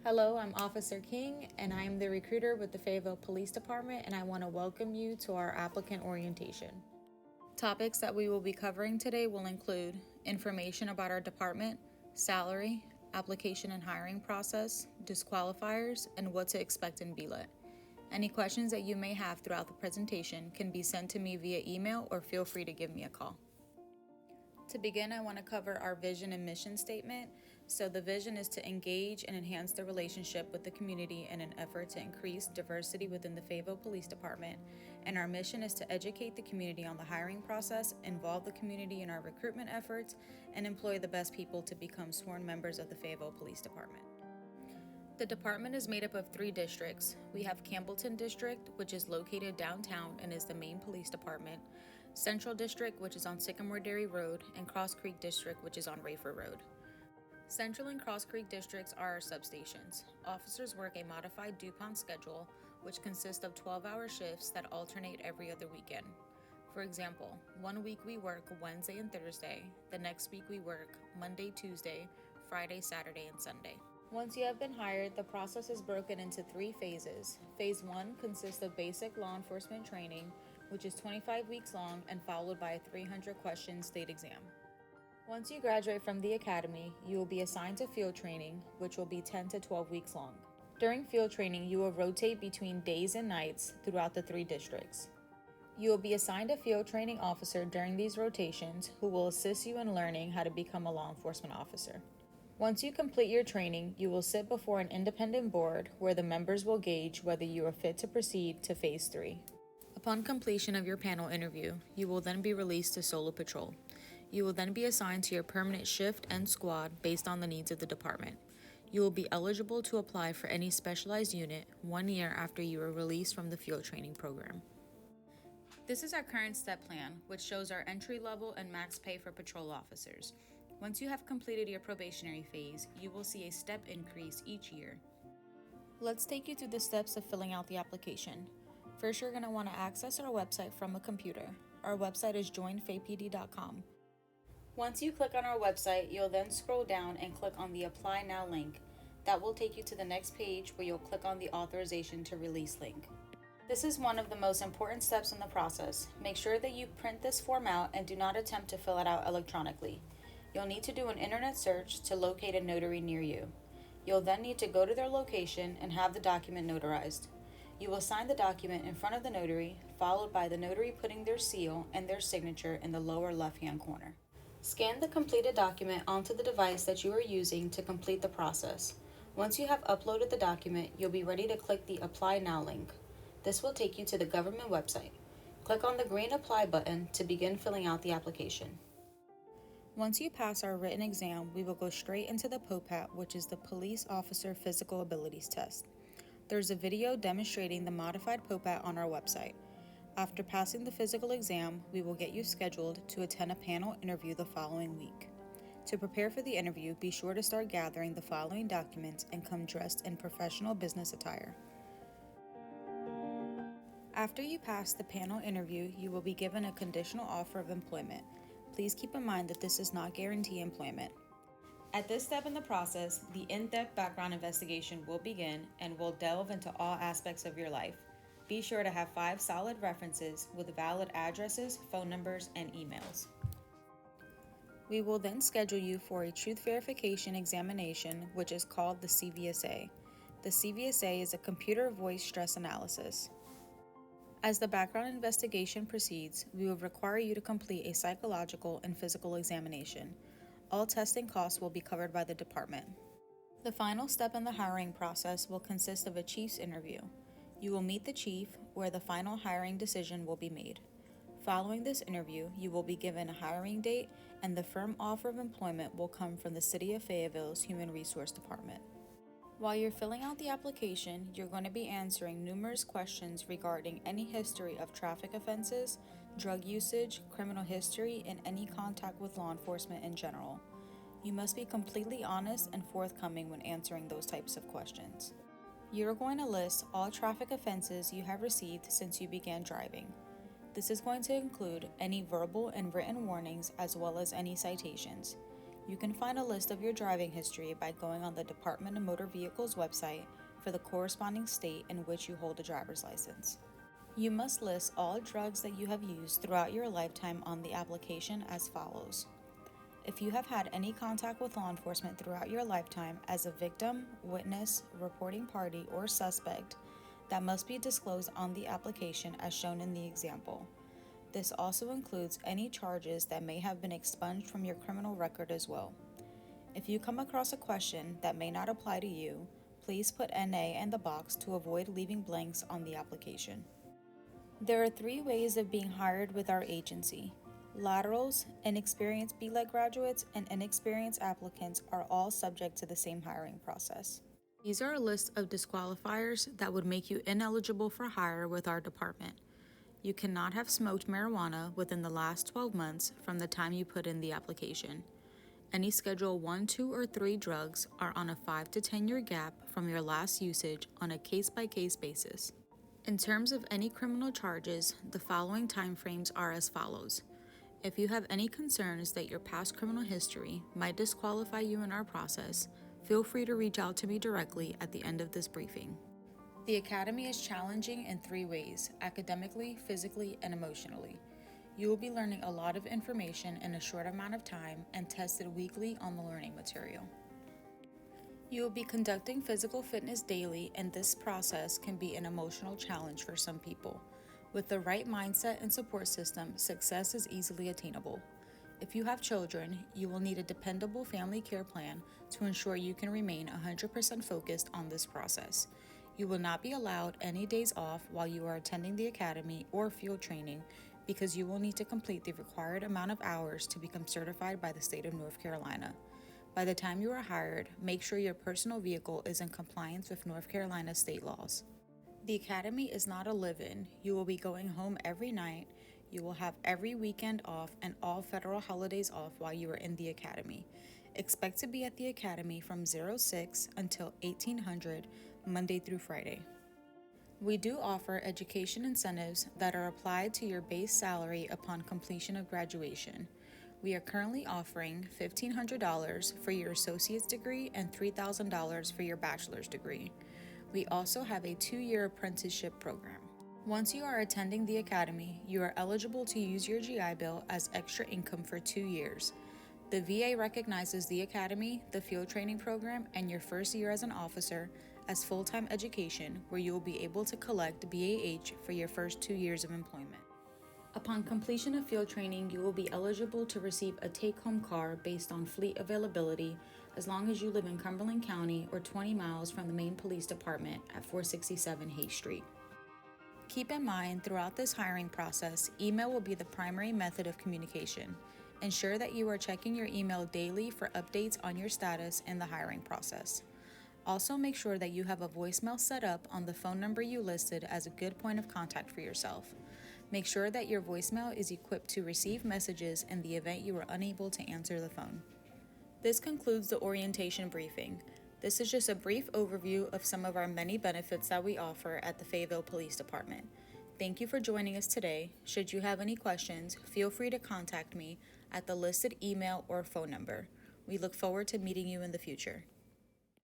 Hello, I'm Officer King, and I am the recruiter with the Fayetteville Police Department, and I want to welcome you to our applicant orientation. Topics that we will be covering today will include information about our department, salary, application and hiring process, disqualifiers, and what to expect in BLET. Any questions that you may have throughout the presentation can be sent to me via email or feel free to give me a call. To begin, I want to cover our vision and mission statement. So the vision is to engage and enhance the relationship with the community in an effort to increase diversity within the Fayetteville Police Department. And our mission is to educate the community on the hiring process, involve the community in our recruitment efforts, and employ the best people to become sworn members of the Fayetteville Police Department. The department is made up of 3 districts. We have Campbellton District, which is located downtown and is the main police department, Central District, which is on Sycamore Dairy Road, and Cross Creek District, which is on Rayford Road. Central and Cross Creek districts are our substations. Officers work a modified DuPont schedule, which consists of 12-hour shifts that alternate every other weekend. For example, one week we work Wednesday and Thursday, the next week we work Monday, Tuesday, Friday, Saturday, and Sunday. Once you have been hired, the process is broken into 3 phases. Phase 1 consists of basic law enforcement training, which is 25 weeks long and followed by a 300-question state exam. Once you graduate from the academy, you will be assigned to field training, which will be 10 to 12 weeks long. During field training, you will rotate between days and nights throughout the 3 districts. You will be assigned a field training officer during these rotations who will assist you in learning how to become a law enforcement officer. Once you complete your training, you will sit before an independent board where the members will gauge whether you are fit to proceed to Phase 3. Upon completion of your panel interview, you will then be released to solo patrol. You will then be assigned to your permanent shift and squad based on the needs of the department. You will be eligible to apply for any specialized unit 1 year after you are released from the field training program. This is our current step plan, which shows our entry level and max pay for patrol officers. Once you have completed your probationary phase, you will see a step increase each year. Let's take you through the steps of filling out the application. First, you're going to want to access our website from a computer. Our website is joinfapd.com. Once you click on our website, you'll then scroll down and click on the Apply Now link. That will take you to the next page where you'll click on the Authorization to Release link. This is one of the most important steps in the process. Make sure that you print this form out and do not attempt to fill it out electronically. You'll need to do an internet search to locate a notary near you. You'll then need to go to their location and have the document notarized. You will sign the document in front of the notary, followed by the notary putting their seal and their signature in the lower left-hand corner. Scan the completed document onto the device that you are using to complete the process. Once you have uploaded the document, you'll be ready to click the Apply Now link. This will take you to the government website. Click on the green Apply button to begin filling out the application. Once you pass our written exam, we will go straight into the POPAT, which is the Police Officer Physical Abilities Test. There's a video demonstrating the modified POPAT on our website. After passing the physical exam, we will get you scheduled to attend a panel interview the following week. To prepare for the interview, be sure to start gathering the following documents and come dressed in professional business attire. After you pass the panel interview, you will be given a conditional offer of employment. Please keep in mind that this does not guarantee employment. At this step in the process, the in-depth background investigation will begin and will delve into all aspects of your life. Be sure to have 5 solid references with valid addresses, phone numbers, and emails. We will then schedule you for a truth verification examination, which is called the CVSA. The CVSA is a computer voice stress analysis. As the background investigation proceeds, we will require you to complete a psychological and physical examination. All testing costs will be covered by the department. The final step in the hiring process will consist of a chief's interview. You will meet the chief, where the final hiring decision will be made. Following this interview, you will be given a hiring date, and the firm offer of employment will come from the City of Fayetteville's Human Resource Department. While you're filling out the application, you're going to be answering numerous questions regarding any history of traffic offenses, drug usage, criminal history, and any contact with law enforcement in general. You must be completely honest and forthcoming when answering those types of questions. You're going to list all traffic offenses you have received since you began driving. This is going to include any verbal and written warnings as well as any citations. You can find a list of your driving history by going on the Department of Motor Vehicles website for the corresponding state in which you hold a driver's license. You must list all drugs that you have used throughout your lifetime on the application as follows. If you have had any contact with law enforcement throughout your lifetime as a victim, witness, reporting party, or suspect, that must be disclosed on the application as shown in the example. This also includes any charges that may have been expunged from your criminal record as well. If you come across a question that may not apply to you, please put NA in the box to avoid leaving blanks on the application. There are 3 ways of being hired with our agency. Laterals, inexperienced BLED graduates, and inexperienced applicants are all subject to the same hiring process. These are a list of disqualifiers that would make you ineligible for hire with our department. You cannot have smoked marijuana within the last 12 months from the time you put in the application. Any Schedule 1, 2, or 3 drugs are on a 5 to 10 year gap from your last usage on a case-by-case basis. In terms of any criminal charges, the following timeframes are as follows. If you have any concerns that your past criminal history might disqualify you in our process, feel free to reach out to me directly at the end of this briefing. The Academy is challenging in 3 ways: academically, physically, and emotionally. You will be learning a lot of information in a short amount of time and tested weekly on the learning material. You will be conducting physical fitness daily, and this process can be an emotional challenge for some people. With the right mindset and support system, success is easily attainable. If you have children, you will need a dependable family care plan to ensure you can remain 100% focused on this process. You will not be allowed any days off while you are attending the academy or field training because you will need to complete the required amount of hours to become certified by the state of North Carolina. By the time you are hired, make sure your personal vehicle is in compliance with North Carolina state laws. The academy is not a live-in. You will be going home every night. You will have every weekend off and all federal holidays off while you are in the academy. Expect to be at the academy from 06 until 1800, Monday through Friday. We do offer education incentives that are applied to your base salary upon completion of graduation. We are currently offering $1,500 for your associate's degree and $3,000 for your bachelor's degree. We also have a 2-year apprenticeship program. Once you are attending the academy, you are eligible to use your GI Bill as extra income for 2 years. The VA recognizes the academy, the field training program, and your first year as an officer as full-time education, where you will be able to collect BAH for your first 2 years of employment. Upon completion of field training, you will be eligible to receive a take-home car based on fleet availability as long as you live in Cumberland County or 20 miles from the main police department at 467 Hay Street. Keep in mind, throughout this hiring process, email will be the primary method of communication. Ensure that you are checking your email daily for updates on your status in the hiring process. Also, make sure that you have a voicemail set up on the phone number you listed as a good point of contact for yourself. Make sure that your voicemail is equipped to receive messages in the event you are unable to answer the phone. This concludes the orientation briefing. This is just a brief overview of some of our many benefits that we offer at the Fayetteville Police Department. Thank you for joining us today. Should you have any questions, feel free to contact me at the listed email or phone number. We look forward to meeting you in the future.